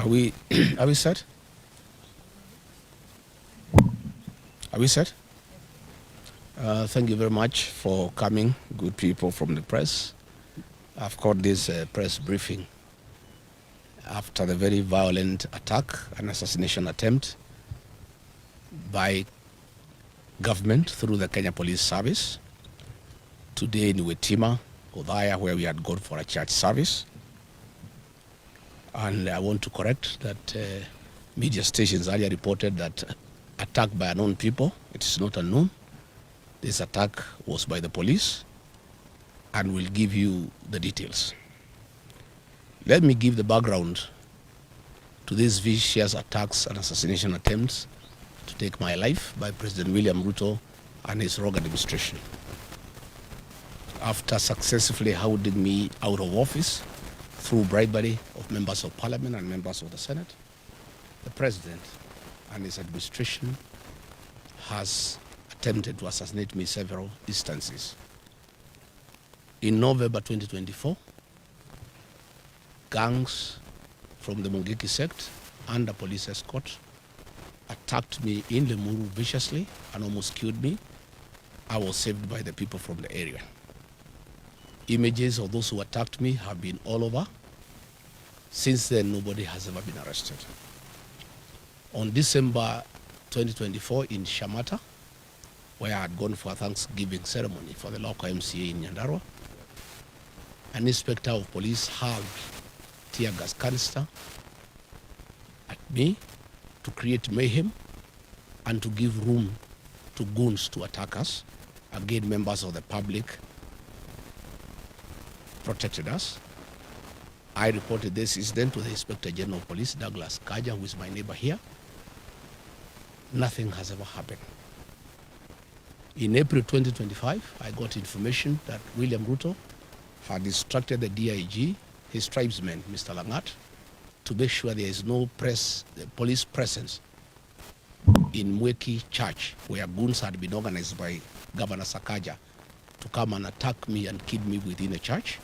Are we are we set? Are we set? Thank you very much for coming, good people from the press. I've called this press briefing after the very violent attack, an assassination attempt by government through the Kenya Police Service today in Wetima, Othaya, where we had gone for a church service. And I want to correct that media stations earlier reported that attack by unknown people. It is not unknown. This attack was by the police, and we'll give you the details. Let me give the background to these vicious attacks and assassination attempts to take my life by President William Ruto and his rogue administration. After successfully hounding me out of office through bribery of members of parliament and members of the Senate, the president and his administration has attempted to assassinate me several instances. In November 2024, gangs from the Mungiki sect under police escort attacked me in Lemuru viciously and almost killed me. I was saved by the people from the area. Images of those who attacked me have been all over. Since then, nobody has ever been arrested. On December 2024 in Shamata, where I had gone for a Thanksgiving ceremony for the local MCA in Nyandarua, an inspector of police hurled tear gas canister at me to create mayhem and to give room to goons to attack us. Again, members of the public protected us. I reported this incident to the Inspector General of Police, Douglas Kaja, who is my neighbor here. Nothing has ever happened. In April 2025, I got information that William Ruto had instructed the DIG, his tribesman, Mr. Langat, to make sure there is no police presence in Mweki Church, where goons had been organized by Governor Sakaja to come and attack me and kill me within a church.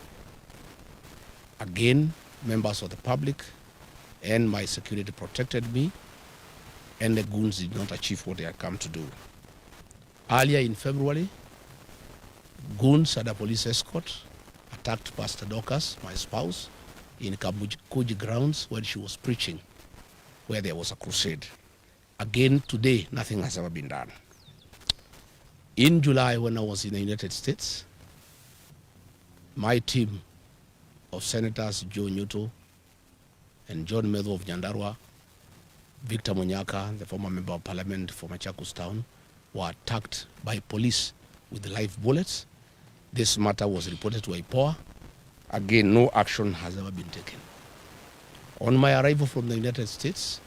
Again, members of the public and my security protected me, and the goons did not achieve what they had come to do. Earlier in February, goons at a police escort attacked Pastor Dorcas, my spouse, in Kamukuji grounds when she was preaching, where there was a crusade. Again, today, nothing has ever been done. In July, when I was in the United States, my team of Senators Joe Nyuto and John Medho of Nyandarua, Victor Monyaka, the former member of parliament for Machakos Town, were attacked by police with live bullets. This matter was reported to IPOA. Again, no action has ever been taken. On my arrival from the United States,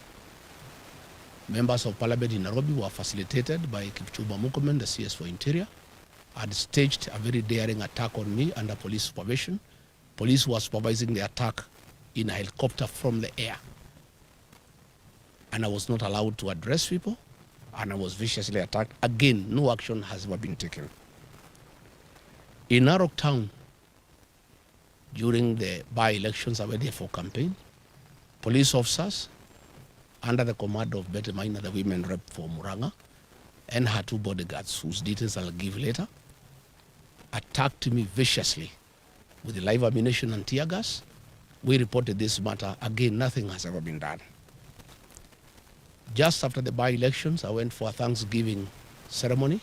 members of parliament in Nairobi were facilitated by Kipchumba Murkomen, the CS for Interior, had staged a very daring attack on me under police supervision. Police were supervising the attack in a helicopter from the air. And I was not allowed to address people, and I was viciously attacked. Again, no action has ever been taken. In Narok Town, during the by-elections I went there for campaign, police officers under the command of Betty Maina, the women rep for Muranga, and her two bodyguards, whose details I'll give later, attacked me viciously with live ammunition and tear gas. We reported this matter. Again, nothing has ever been done. Just after the by-elections, I went for a Thanksgiving ceremony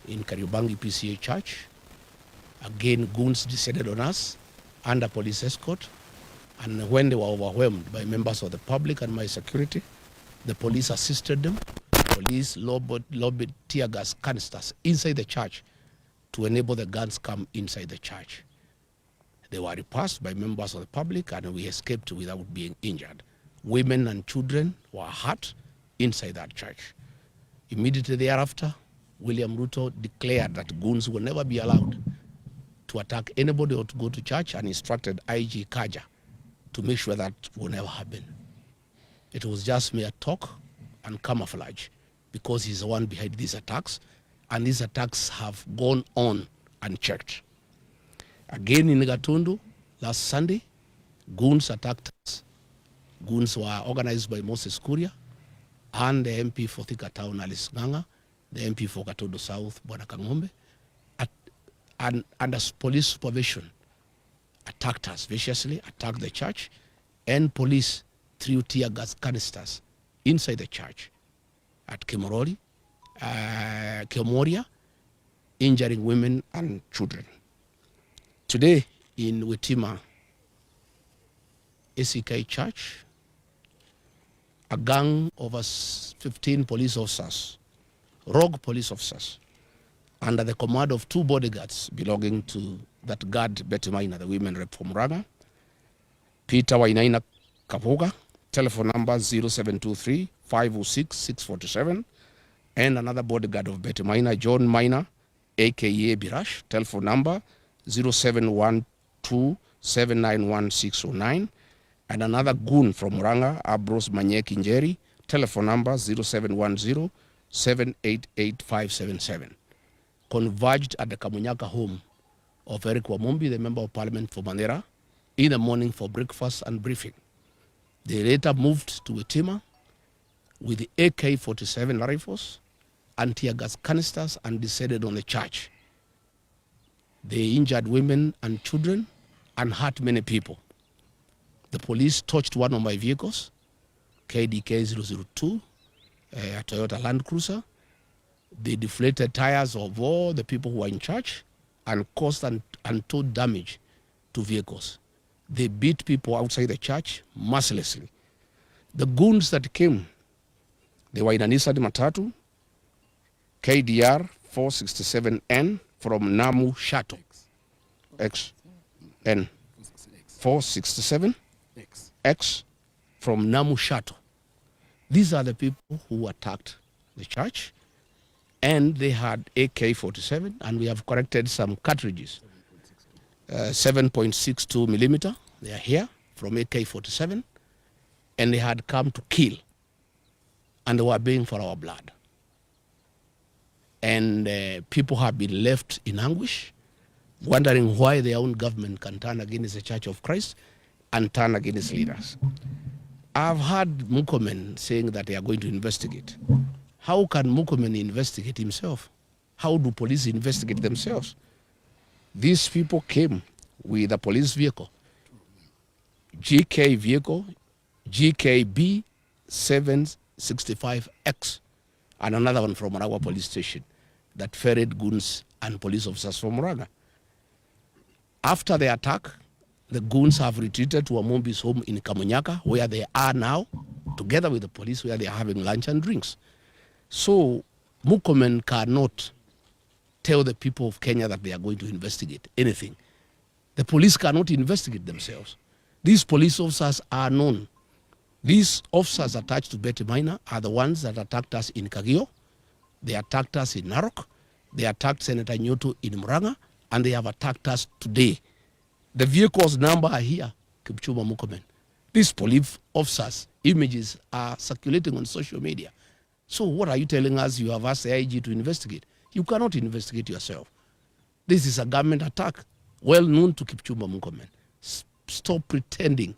in Kariobangi PCA Church. Again, goons descended on us under police escort, and when they were overwhelmed by members of the public and my security, the police assisted them. Police lobbied tear gas canisters inside the church to enable the guns come inside the church. They were repulsed by members of the public, and we escaped without being injured. Women and children were hurt inside that church. Immediately thereafter, William Ruto declared that goons will never be allowed to attack anybody or to go to church, and instructed IG Kaja to make sure that will never happen. It was just mere talk and camouflage, because he's the one behind these attacks, and these attacks have gone on unchecked. Again in Gatundu, last Sunday, goons attacked us Goons were organized by Moses Kuria and the MP for Thika Town, Alice Nganga, the MP for Katodo South, Bwana Kangombe, and under police supervision, attacked us viciously, attacked the church, and police threw tear gas canisters inside the church at Kemoria, injuring women and children. Today in Witima ACK Church, a gang of us 15 police officers, rogue police officers, under the command of 2 bodyguards belonging to that guard Betty Maina, the women rep from Raga, Peter Wainaina Kapuga, telephone number 0723 506 647, and another bodyguard of Betty Maina, John Maina, aka Birash, telephone number 0712 791 609, and another goon from Muranga, Abros Manyeki Njeri, telephone number 0710 788 577, converged at the Kamunyaka home of Eric Wamumbi, the Member of Parliament for Mandera, in the morning for breakfast and briefing. They later moved to Witima with the AK-47 rifles and tear gas canisters and descended on the church. They injured women and children and hurt many people. The police touched one of my vehicles, KDK 002, a Toyota Land Cruiser. They deflated tires of all the people who were in church and caused untold damage to vehicles. They beat people outside the church mercilessly. The goons that came, they were in an Nissan Matatu, KDR 467N from Namu Shato, XN 467 X from Namu Shato. These are the people who attacked the church, and they had AK-47, and we have corrected some cartridges, 7.62 millimeter. They are here from AK-47, and they had come to kill, and they were baying for our blood. And people have been left in anguish, wondering why their own government can turn against the Church of Christ and turn against leaders. I've heard Murkomen saying that they are going to investigate. How can Murkomen investigate himself? How do police investigate themselves? These people came with a police vehicle, GK vehicle, GKB 765X, and another one from Marawa police station that ferried goons and police officers from Muraga. After the attack, the goons have retreated to Wamumbi's home in Kamunyaka, where they are now, together with the police, where they are having lunch and drinks. So Murkomen cannot tell the people of Kenya that they are going to investigate anything. The police cannot investigate themselves. These police officers are known. These officers attached to Betty Maina are the ones that attacked us in Kagio. They attacked us in Narok. They attacked Senator Nyoto in Muranga, and they have attacked us today. The vehicle's number are here, Kipchumba Murkomen. These police officers' images are circulating on social media. So what are you telling us? You have asked the IG to investigate. You cannot investigate yourself. This is a government attack, well known to Kipchumba Murkomen. Stop pretending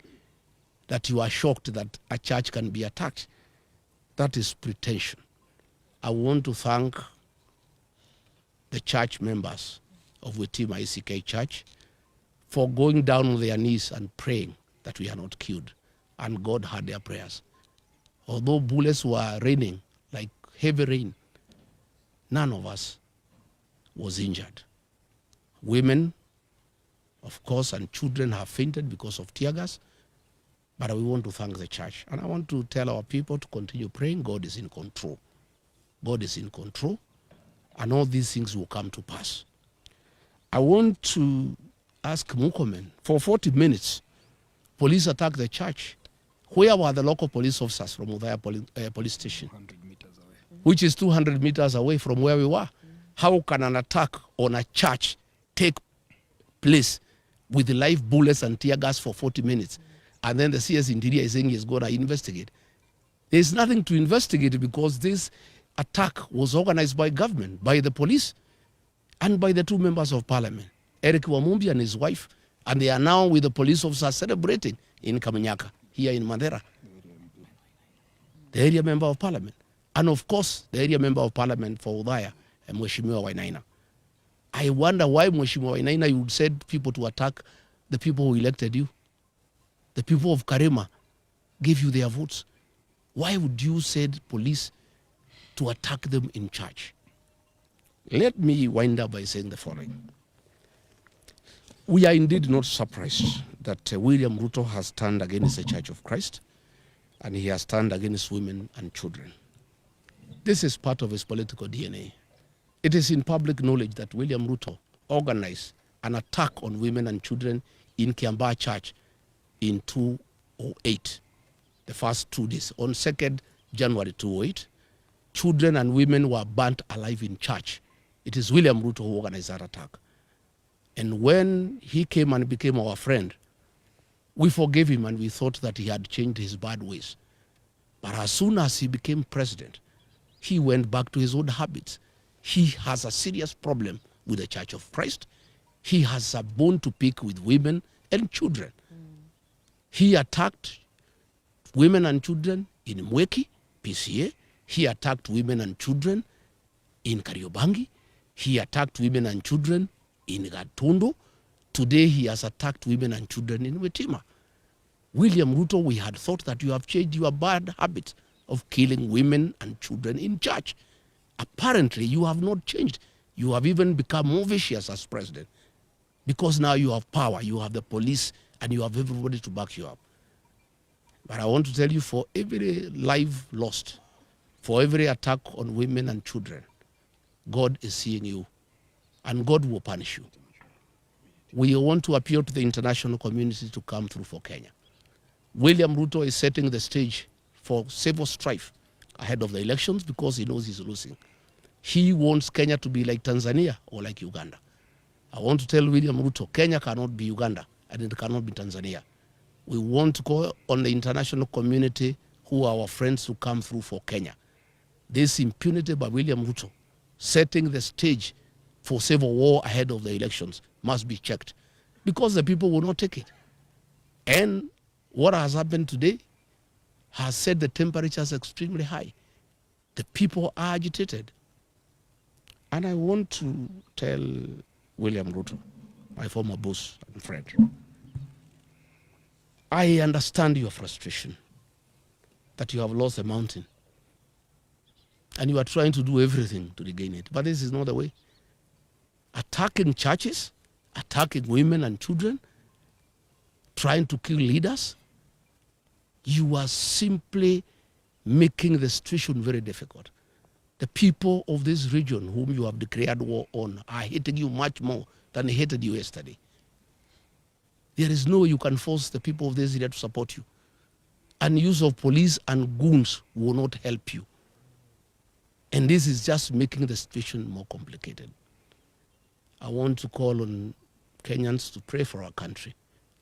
that you are shocked that a church can be attacked. That is pretension. I want to thank the church members of Witima ACK Church for going down on their knees and praying that we are not killed. And God heard their prayers. Although bullets were raining like heavy rain, none of us was injured. Women, of course, and children have fainted because of tear gas, but we want to thank the church. And I want to tell our people to continue praying. God is in control. God is in control, and all these things will come to pass. I want to ask Murkomen, for 40 minutes, police attacked the church. Where were the local police officers from Udaya police station? 200 meters away. Which is 200 meters away from where we were. How can an attack on a church take place with live bullets and tear gas for 40 minutes? And then the CS Interior is saying he's going to investigate. There's nothing to investigate because this attack was organized by government, by the police, and by the 2 members of parliament, Eric Wamumbi and his wife, and they are now with the police officers celebrating in Kamunyaka, here in Mandera. the area member of parliament, and of course the area member of parliament for Udhaya, Mheshimiwa Wainaina. I wonder why, Mheshimiwa Wainaina, you would send people to attack the people who elected you. The people of Karema gave you their votes. Why would you send police to attack them in church? Let me wind up by saying the following. We are indeed not surprised that William Ruto has turned against the Church of Christ, and he has turned against women and children. This is part of his political DNA. It is in public knowledge that William Ruto organized an attack on women and children in Kiambaa Church in 2008, the first 2 days. On 2nd January 2008, children and women were burnt alive in church. It is William Ruto who organized that attack. And when he came and became our friend, we forgave him and we thought that he had changed his bad ways. But as soon as he became president, he went back to his old habits. He has a serious problem with the Church of Christ. He has a bone to pick with women and children. He attacked women and children in Mweki, PCA. He attacked women and children in Kariobangi. He attacked women and children in Gatundu. Today he has attacked women and children in Wetima. William Ruto, we had thought that you have changed your bad habit of killing women and children in church. Apparently you have not changed. You have even become more vicious as president, because now you have power, you have the police, and you have everybody to back you up. But I want to tell you, for every life lost, for every attack on women and children, God is seeing you, and God will punish you. We want to appeal to the international community to come through for Kenya. William Ruto is setting the stage for civil strife ahead of the elections because he knows he's losing. He wants Kenya to be like Tanzania or like Uganda. I want to tell William Ruto, Kenya cannot be Uganda and it cannot be Tanzania. We want to call on the international community, who are our friends, to come through for Kenya. This impunity by William Ruto, setting the stage for civil war ahead of the elections, must be checked, because the people will not take it. And what has happened today has set the temperatures extremely high. The people are agitated. And I want to tell William Ruto, my former boss and friend, I understand your frustration that you have lost a mountain and you are trying to do everything to regain it. But this is not the way. Attacking churches, attacking women and children, trying to kill leaders, you are simply making the situation very difficult. The people of this region whom you have declared war on are hating you much more than they hated you yesterday. There is no way you can force the people of this area to support you. And use of police and goons will not help you. And this is just making the situation more complicated. I want to call on Kenyans to pray for our country.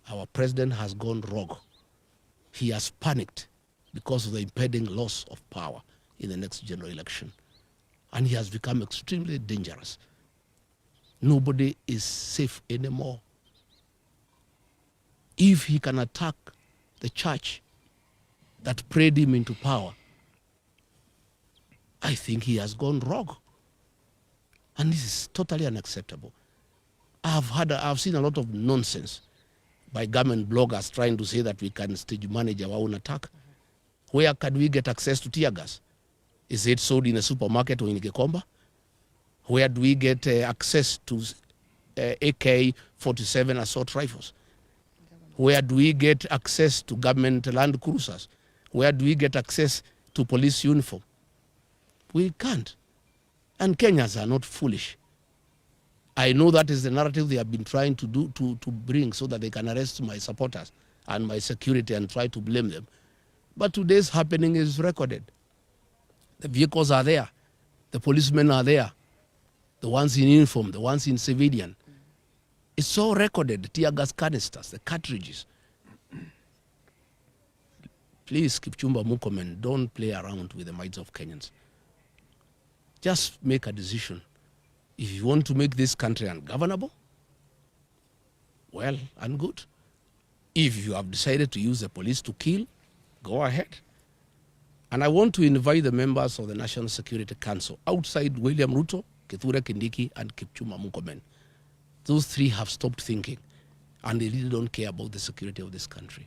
Our president has gone rogue. He has panicked because of the impending loss of power in the next general election. And he has become extremely dangerous. Nobody is safe anymore. If he can attack the church that prayed him into power, I think he has gone rogue. And this is totally unacceptable. I've seen a lot of nonsense by government bloggers trying to say that we can stage manage our own attack. Where can we get access to tear gas? Is it sold in a supermarket or in Gikomba? Where do we get access to AK-47 assault rifles? Where do we get access to government land cruisers? Where do we get access to police uniform? We can't. And Kenyans are not foolish. I know that is the narrative they have been trying to do to bring so that they can arrest my supporters and my security and try to blame them. But today's happening is recorded. The vehicles are there. The policemen are there. The ones in uniform, the ones in civilian. It's all recorded, the tear gas canisters, the cartridges. Please, Kipchumba Murkomen, don't play around with the minds of Kenyans. Just make a decision. If you want to make this country ungovernable, well and good. If you have decided to use the police to kill, go ahead. And I want to invite the members of the National Security Council outside William Ruto, Kithure Kindiki, and Kipchumba Murkomen. Those three have stopped thinking, and they really don't care about the security of this country.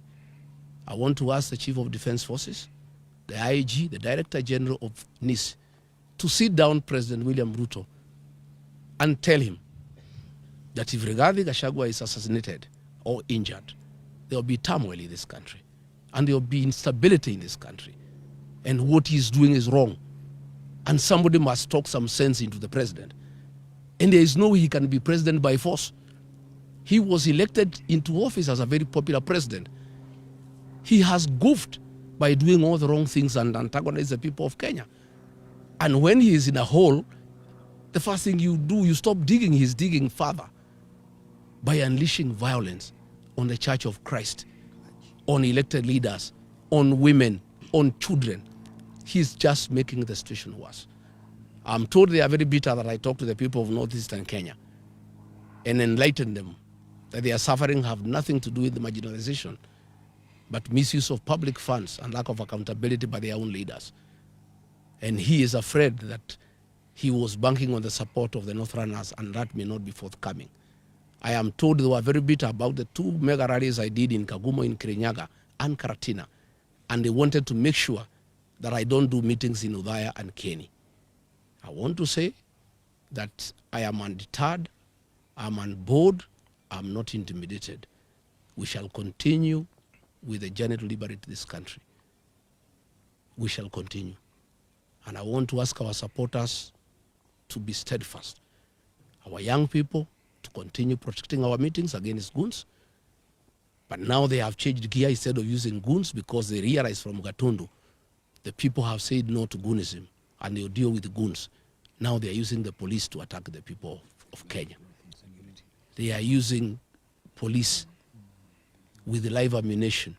I want to ask the Chief of Defense Forces, the IG, the Director General of NIS, to sit down President William Ruto and tell him that if Rigathi Gachagua is assassinated or injured, there will be turmoil in this country, and there will be instability in this country, and what he's doing is wrong, and somebody must talk some sense into the president. And there is no way he can be president by force. He was elected into office as a very popular president. He has goofed by doing all the wrong things and antagonized the people of Kenya. And when he is in a hole, the first thing you do, you stop digging. He's digging further by unleashing violence on the Church of Christ, on elected leaders, on women, on children. He's just making the situation worse. I'm told they are very bitter that I talk to the people of northeastern Kenya and enlighten them that their suffering have nothing to do with the marginalization, but misuse of public funds and lack of accountability by their own leaders. And he is afraid that he was banking on the support of the Northerners, and that may not be forthcoming. I am told they were very bitter about the 2 mega rallies I did in Kagumo, in Kirinyaga, and Karatina, and they wanted to make sure that I don't do meetings in Udhaya and Kieni. I want to say that I am undeterred, I'm on board, I'm not intimidated. We shall continue with the journey to liberate this country. We shall continue. And I want to ask our supporters to be steadfast. Our young people to continue protecting our meetings against goons. But now they have changed gear. Instead of using goons, because they realize from Gatundu, the people have said no to goonism, and they'll deal with the goons. Now they are using the police to attack the people of Kenya. They are using police with live ammunition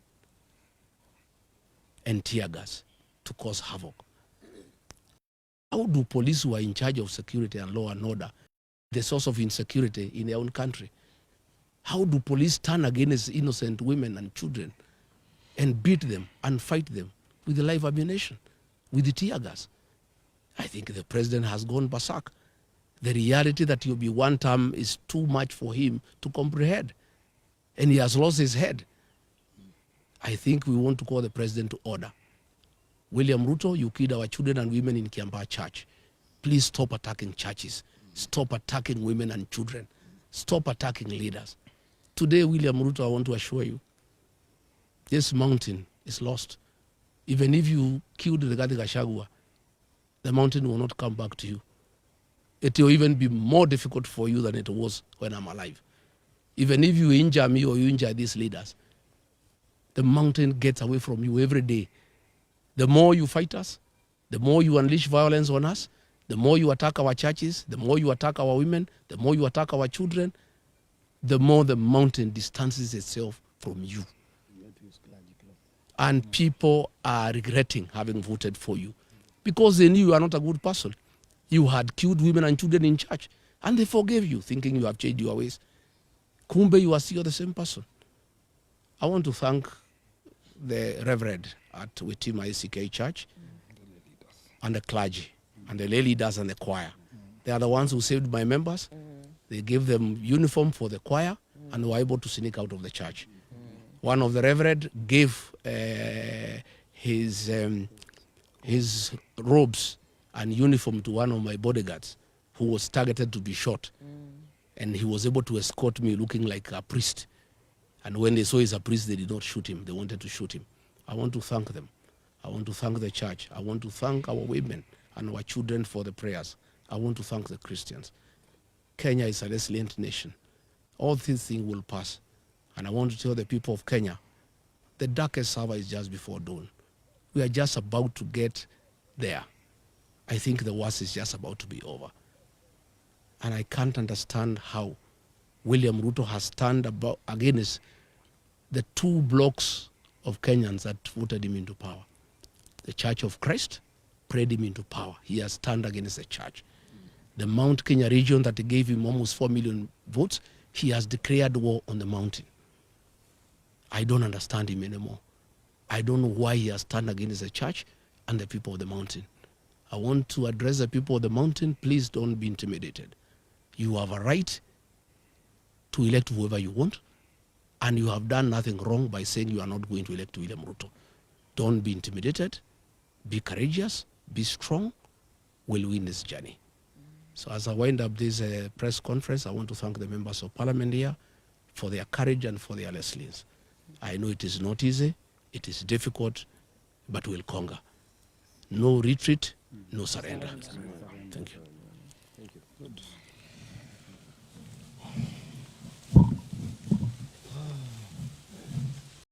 and tear gas to cause havoc. How do police who are in charge of security and law and order the source of insecurity in their own country? How do police turn against innocent women and children and beat them and fight them with the live ammunition, with the tear gas? I think the president has gone berserk. The reality that he'll be one term is too much for him to comprehend, and he has lost his head. I think we want to call the president to order. William Ruto, you killed our children and women in Kiambaa Church. Please stop attacking churches. Stop attacking women and children. Stop attacking leaders. Today, William Ruto, I want to assure you, this mountain is lost. Even if you killed Rigathi Gachagua, the mountain will not come back to you. It will even be more difficult for you than it was when I'm alive. Even if you injure me or you injure these leaders, the mountain gets away from you every day. The more you fight us, the more you unleash violence on us, the more you attack our churches, the more you attack our women, the more you attack our children, the more the mountain distances itself from you. And people are regretting having voted for you because they knew you are not a good person. You had killed women and children in church, and they forgave you, thinking you have changed your ways. Kumbe, you are still the same person. I want to thank the Reverend at Witima ACK Church and the clergy and the lay leaders and the choir. They are the ones who saved my members. They gave them uniform for the choir and were able to sneak out of the church. One of the Reverend gave his robes and uniform to one of my bodyguards who was targeted to be shot. And he was able to escort me looking like a priest. And when they saw he's a priest, they did not shoot him. They wanted to shoot him. I want to thank them. I want to thank the church. I want to thank our women and our children for the prayers. I want to thank the Christians. Kenya is a resilient nation. All these things will pass. And I want to tell the people of Kenya, the darkest hour is just before dawn. We are just about to get there. I think the worst is just about to be over. And I can't understand how William Ruto has turned against the 2 blocks of Kenyans that voted him into power. The Church of Christ prayed him into power. He has turned against the church. The Mount Kenya region that gave him almost 4 million votes, he has declared war on the mountain. I don't understand him anymore. I don't know why he has turned against the church and the people of the mountain. I want to address the people of the mountain. Please don't be intimidated. You have a right to elect whoever you want, and you have done nothing wrong by saying you are not going to elect William Ruto. Don't be intimidated. Be courageous. Be strong. We'll win this journey. So as I wind up this press conference, I want to thank the members of parliament here for their courage and for their resilience. I know it is not easy. It is difficult, but we'll conquer. No retreat, no surrender. Thank you. Thank you. Good.